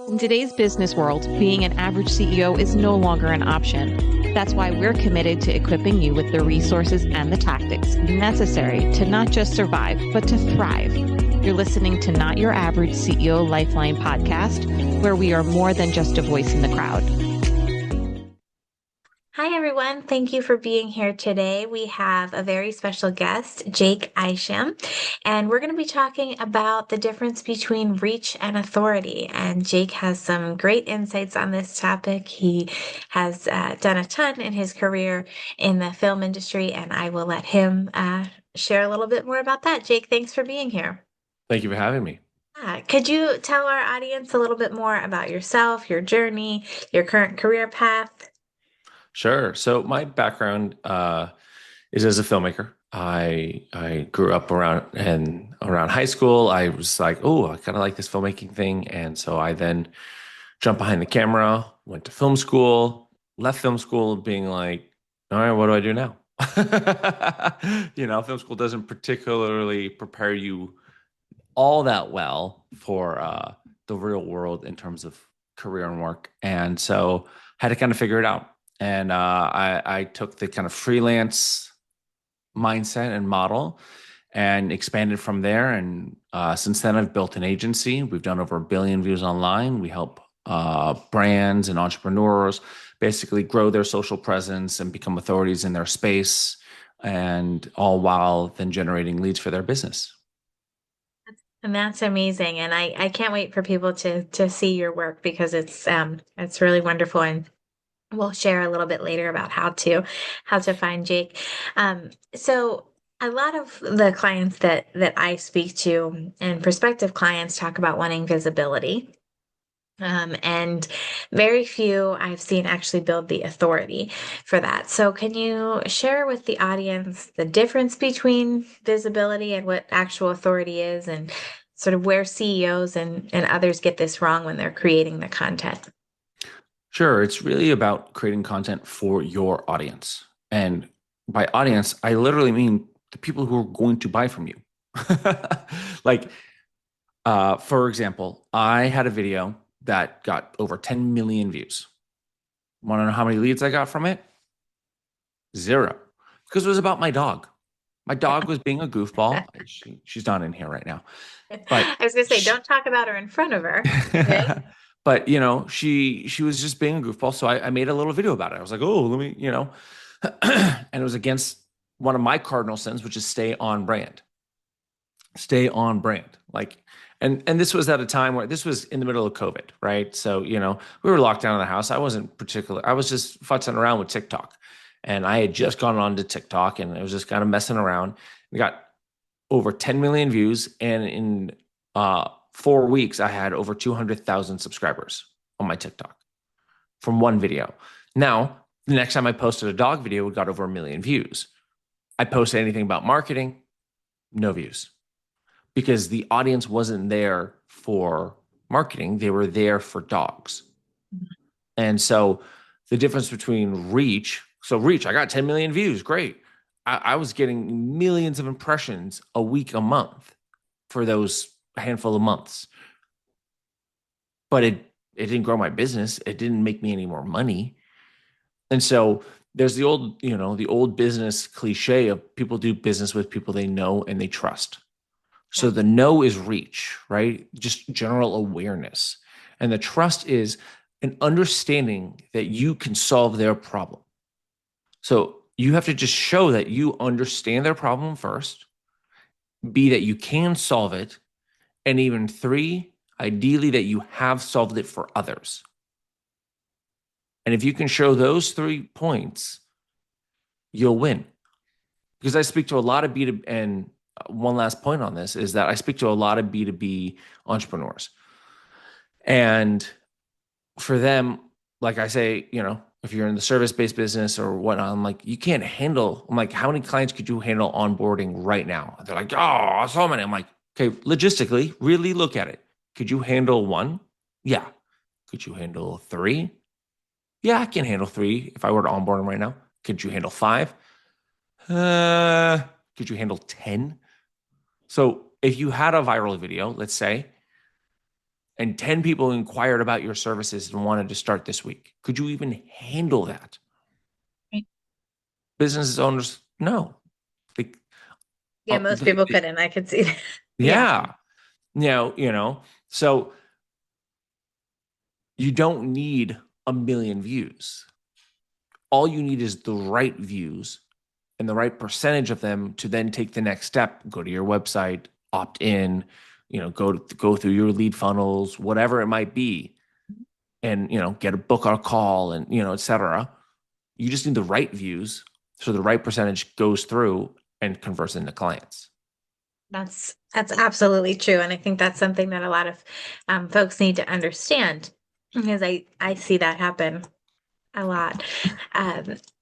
In today's business world, being an average CEO is no longer an option. That's why we're committed to equipping you with the resources and the tactics necessary to not just survive, but to thrive. You're listening to Not Your Average CEO Lifeline podcast, where we are more than just a voice in the crowd. Hi, everyone. Thank you for being here today. We have a very special guest, Jake Isham, and we're going to be talking about the difference between reach and authority. And Jake has some great insights on this topic. He has done a ton in his career in the film industry, and I will let him share a little bit more about that. Jake, thanks for being here. Thank you for having me. Could you tell our audience a little bit more about yourself, your journey, your current career path? Sure. So my background is as a filmmaker. I grew up around high school. I was like, oh, I kind of like this filmmaking thing, and so I then jumped behind the camera, went to film school, left film school, being like, all right, what do I do now? Film school doesn't particularly prepare you all that well for the real world in terms of career and work, and so had to kind of figure it out. And I took the kind of freelance mindset and model and expanded from there. And since then, I've built an agency. We've done over 1 billion views online. We help brands and entrepreneurs basically grow their social presence and become authorities in their space, and all while then generating leads for their business. And that's amazing. And I can't wait for people to see your work because it's really wonderful. And we'll share a little bit later about how to find Jake. So a lot of the clients that I speak to and prospective clients talk about wanting visibility. And very few I've seen actually build the authority for that. So can you share with the audience the difference between visibility and what actual authority is, and sort of where CEOs and others get this wrong when they're creating the content? Sure. It's really about creating content for your audience. And by audience, I literally mean the people who are going to buy from you. Like, for example, I had a video that got over 10 million views. Want to know how many leads I got from it? 0. Because it was about my dog. My dog was being a goofball. She's not in here right now. But I was gonna say, don't talk about her in front of her. Okay. but she was just being a goofball. So I made a little video about it. I was like, oh, let me, and it was against one of my cardinal sins, which is stay on brand. Stay on brand. Like, and this was at a time where this was in the middle of COVID, right? So, we were locked down in the house. I wasn't I was just futzing around with TikTok. And I had just gone on to TikTok and I was just kind of messing around. We got over 10 million views. And in 4 weeks, I had over 200,000 subscribers on my TikTok from one video. Now, the next time I posted a dog video, we got over 1 million views. I posted anything about marketing, no views, because the audience wasn't there for marketing. They were there for dogs. And so the difference between reach, I got 10 million views. Great. I was getting millions of impressions a week, a month for those handful of months. But it didn't grow my business. It didn't make me any more money. And so there's the old business cliche of people do business with people they know and they trust. So the know is reach, right? Just general awareness. And the trust is an understanding that you can solve their problem. So you have to just show that you understand their problem first, B, that you can solve it, and even 3, ideally that you have solved it for others. And if you can show those 3 points, you'll win. Because I speak to a lot of B2B, and one last point on this is that I speak to a lot of B2B entrepreneurs. And for them, like I say, if you're in the service-based business or whatnot, I'm like, I'm like, how many clients could you handle onboarding right now? They're like, oh, so many. I'm like, okay, logistically, really look at it. Could you handle 1? Yeah. Could you handle 3? Yeah, I can handle 3 if I were to onboard them right now. Could you handle 5? Could you handle 10? So if you had a viral video, let's say, and 10 people inquired about your services and wanted to start this week. Could you even handle that? Right. Business owners, no. They, Yeah, most people couldn't. I could see that. yeah. So you don't need a million views. All you need is the right views and the right percentage of them to then take the next step, go to your website, opt in, go through your lead funnels, whatever it might be, and, get a book or a call and, et cetera. You just need the right views. So the right percentage goes through and converts into clients. That's absolutely true. And I think that's something that a lot of folks need to understand, because I see that happen a lot.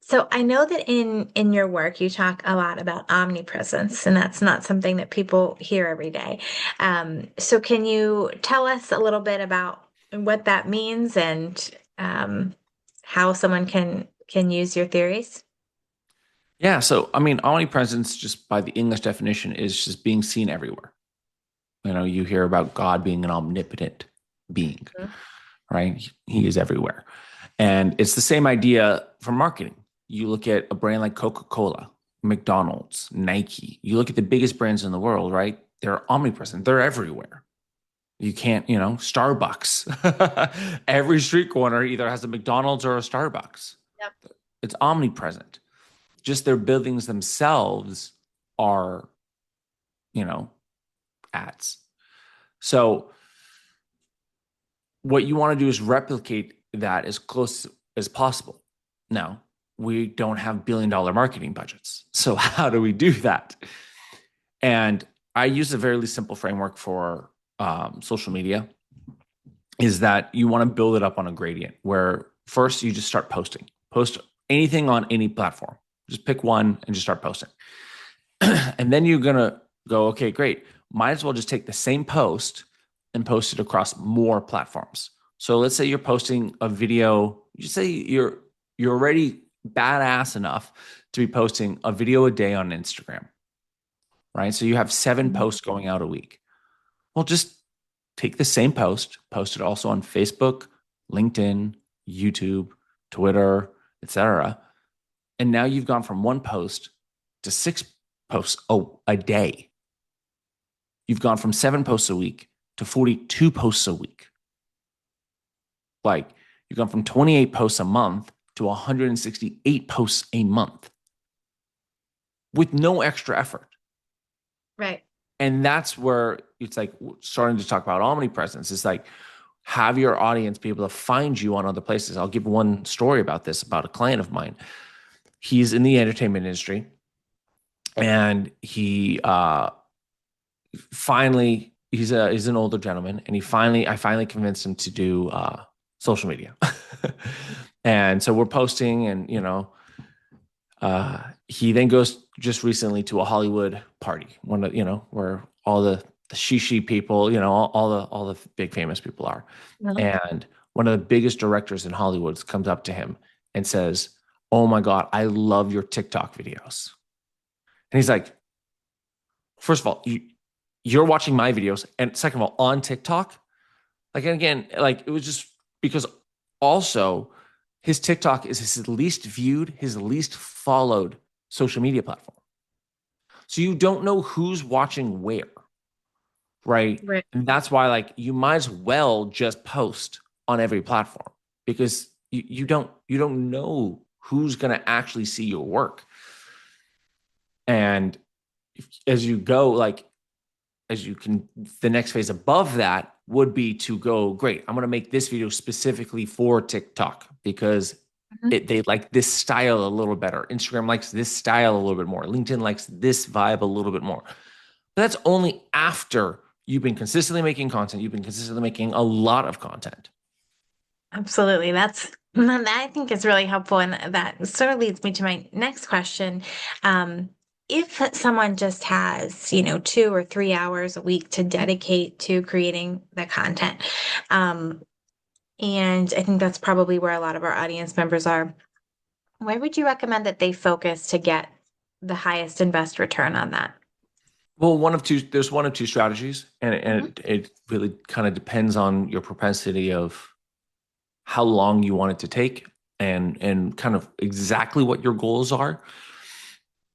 So I know that in your work, you talk a lot about omnipresence, and that's not something that people hear every day. So can you tell us a little bit about what that means and how someone can use your theories? Yeah. So, omnipresence, just by the English definition, is just being seen everywhere. You hear about God being an omnipotent being, right? He is everywhere. And it's the same idea for marketing. You look at a brand like Coca-Cola, McDonald's, Nike. You look at the biggest brands in the world, right? They're omnipresent. They're everywhere. You can't, Starbucks. Every street corner either has a McDonald's or a Starbucks. Yep. It's omnipresent. Just their buildings themselves are, ads. So what you want to do is replicate that as close as possible. Now, we don't have billion-dollar marketing budgets. So how do we do that? And I use a very simple framework for social media, is that you want to build it up on a gradient where first you just start posting. Post anything on any platform. Just pick one and just start posting. And then you're going to go, okay, great. Might as well just take the same post and post it across more platforms. So let's say you're posting a video. You say you're already badass enough to be posting a video a day on Instagram, right? So you have 7 posts going out a week. Well, just take the same post it also on Facebook, LinkedIn, YouTube, Twitter, etc. And now you've gone from 1 post to 6 posts a day. You've gone from 7 posts a week to 42 posts a week. Like, you've gone from 28 posts a month to 168 posts a month with no extra effort. Right. And that's where it's like starting to talk about omnipresence. It's like, have your audience be able to find you on other places. I'll give one story about this, about a client of mine. He's in the entertainment industry, and he finally, he's an older gentleman, and I finally convinced him to do social media. And so we're posting, and he then goes just recently to a Hollywood party, one of where all the shishi people, all the big famous people are. And one of the biggest directors in Hollywood comes up to him and says, "Oh my God, I love your TikTok videos." And he's like, first of all, you're watching my videos, and second of all, on TikTok. Like, and again, like, it was just because also his TikTok is his least viewed, his least followed social media platform. So you don't know who's watching where, right? Right. And that's why, like, you might as well just post on every platform, because you don't know who's going to actually see your work. And as you go, like, the next phase above that would be to go, great, I'm going to make this video specifically for TikTok because they like this style a little better. Instagram likes this style a little bit more. LinkedIn likes this vibe a little bit more. But that's only after you've been consistently making content. You've been consistently making a lot of content. Absolutely. That I think is really helpful. And that sort of leads me to my next question. If someone just has, 2 or 3 hours a week to dedicate to creating the content, and I think that's probably where a lot of our audience members are, where would you recommend that they focus to get the highest and best return on that? Well, there's one of two strategies, it really kind of depends on your propensity of how long you want it to take and kind of exactly what your goals are.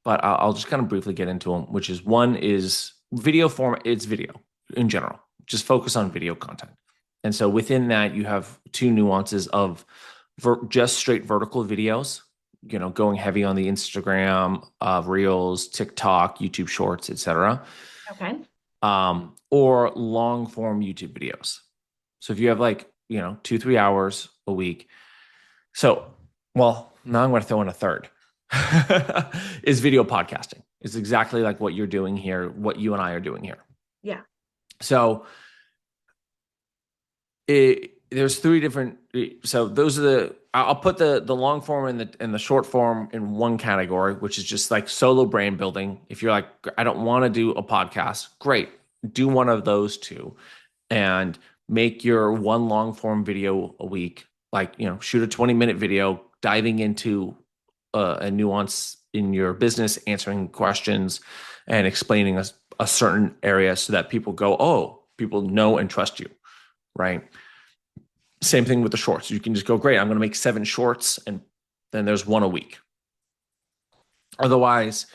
But I'll just kind of briefly get into them, which is one is video form. It's video in general. Just focus on video content. And so within that, you have two nuances of just straight vertical videos, going heavy on the Instagram, Reels, TikTok, YouTube Shorts, etc. Okay. Or long form YouTube videos. So if you have 2-3 hours a week. So, well, now I'm going to throw in a third is video podcasting. It's exactly like what you're doing here, what you and I are doing here. Yeah. So there's three different. So those are I'll put the long form and the short form in one category, which is just like solo brand building. If you're like, I don't want to do a podcast, great. Do one of those two and make your one long form video a week. Shoot a 20-minute video diving into a nuance in your business, answering questions and explaining a certain area so that people go, oh, people know and trust you, right? Same thing with the shorts. You can just go, great, I'm going to make 7 shorts and then there's one a week. Otherwise,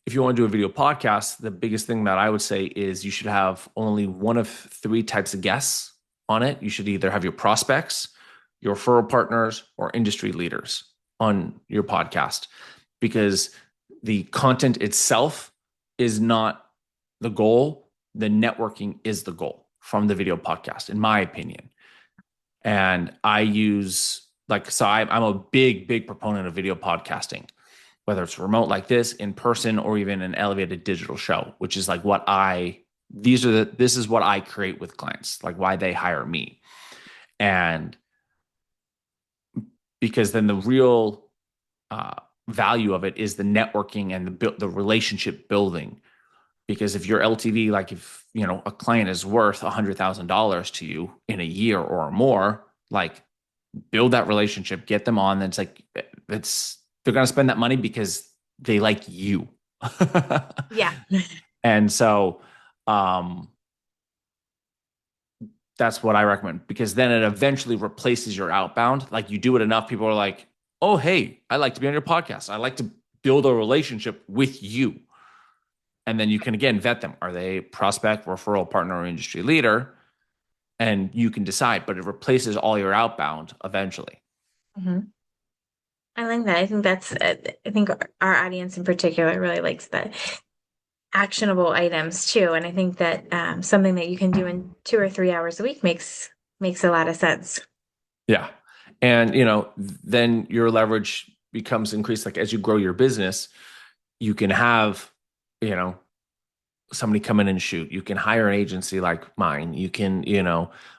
if you want to do a video podcast, the biggest thing that I would say is you should have only one of 3 types of guests on it. You should either have your prospects, your referral partners, or industry leaders on your podcast, because the content itself is not the goal. The networking is the goal from the video podcast, in my opinion. And I use I'm a big proponent of video podcasting, whether it's remote like this, in person, or even an elevated digital show, which is like this is what I create with clients, like why they hire me. And because then the real value of it is the networking and the relationship building. Because if your LTV, if a client is worth $100,000 to you in a year or more, build that relationship, get them on. They're going to spend that money because they like you. Yeah. And so that's what I recommend, because then it eventually replaces your outbound. You do it enough, people are like, oh, hey, I'd like to be on your podcast. I like to build a relationship with you. And then you can, again, vet them. Are they prospect, referral partner, or industry leader? And you can decide, but it replaces all your outbound eventually. Mm-hmm. I like that. I think I think our audience in particular really likes the actionable items too. And I think that something that you can do in 2 or 3 hours a week makes a lot of sense. Yeah. And, then your leverage becomes increased. As you grow your business, you can have, somebody come in and shoot. You can hire an agency like mine. You can,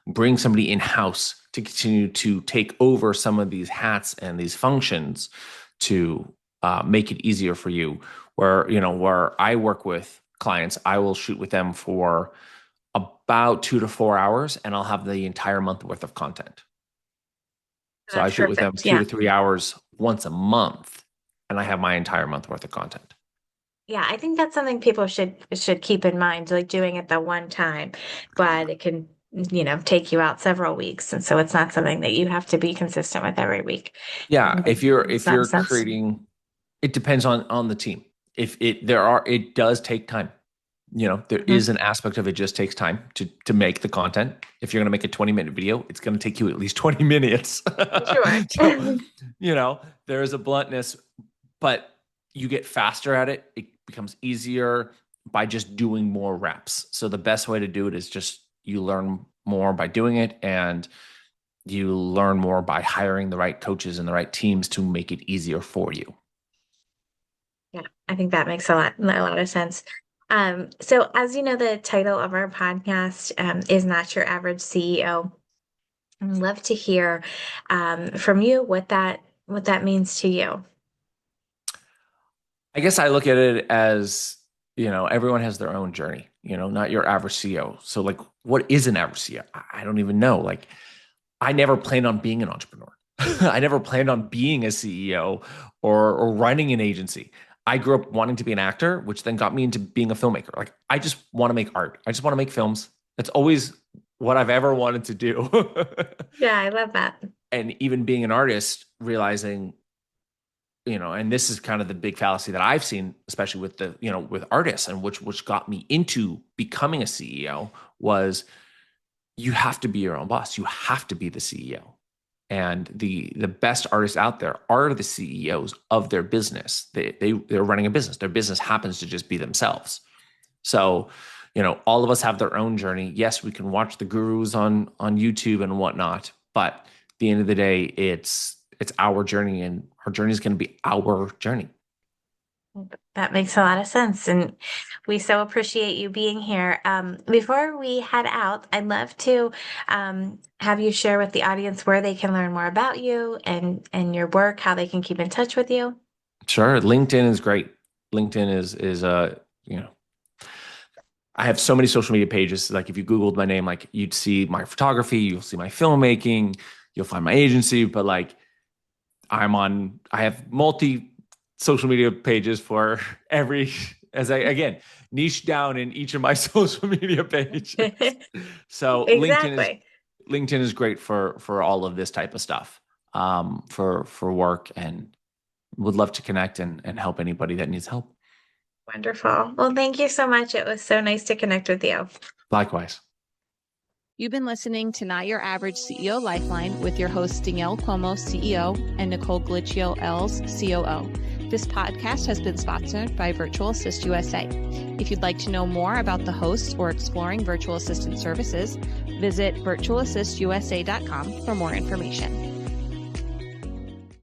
bring somebody in-house to continue to take over some of these hats and these functions to make it easier for you. Where I work with clients, I will shoot with them for about 2 to 4 hours, and I'll have the entire month worth of content. So I shoot with them 2 to 3 hours once a month, and I have my entire month worth of content. Yeah, I think that's something people should keep in mind, doing it the one time, but it can, take you out several weeks. And so it's not something that you have to be consistent with every week. Yeah. If you're creating, it depends on the team. It does take time. There is an aspect of it just takes time to make the content. If you're going to make a 20-minute video, it's going to take you at least 20 minutes. Sure. So, there is a bluntness, but you get faster at it. It becomes easier by just doing more reps. So the best way to do it is just you learn more by doing it, and you learn more by hiring the right coaches and the right teams to make it easier for you. Yeah, I think that makes a lot of sense. So as you know, the title of our podcast is Not Your Average CEO. I'd love to hear from you what that means to you. I guess I look at it as, everyone has their own journey, not your average CEO. So what is an average CEO? I don't even know. I never planned on being an entrepreneur. I never planned on being a CEO or running an agency. I grew up wanting to be an actor, which then got me into being a filmmaker. Like, I just want to make art. I just want to make films. That's always what I've ever wanted to do. Yeah, I love that. And even being an artist, realizing, and this is kind of the big fallacy that I've seen, especially with with artists, and which got me into becoming a CEO, was you have to be your own boss. You have to be the CEO. And the best artists out there are the CEOs of their business. They're running a business. Their business happens to just be themselves. So, all of us have their own journey. Yes, we can watch the gurus on YouTube and whatnot, but at the end of the day, it's our journey, and our journey is going to be our journey. That makes a lot of sense. And we so appreciate you being here. Before we head out, I'd love to have you share with the audience where they can learn more about you and your work, how they can keep in touch with you. Sure. LinkedIn is great. LinkedIn is I have so many social media pages. Like, if you Googled my name, like, you'd see my photography, you'll see my filmmaking, you'll find my agency, but like, I have multi social media pages for again, niche down in each of my social media pages. So Exactly. LinkedIn is great for all of this type of stuff, for work, and would love to connect and help anybody that needs help. Wonderful. Well, thank you so much. It was so nice to connect with you. Likewise. You've been listening to Not Your Average CEO Lifeline with your hosts Danielle Cuomo, CEO, and Nicole Gallicchio-Elz, COO. This podcast has been sponsored by Virtual Assist USA. If you'd like to know more about the hosts or exploring virtual assistant services, visit virtualassistusa.com for more information.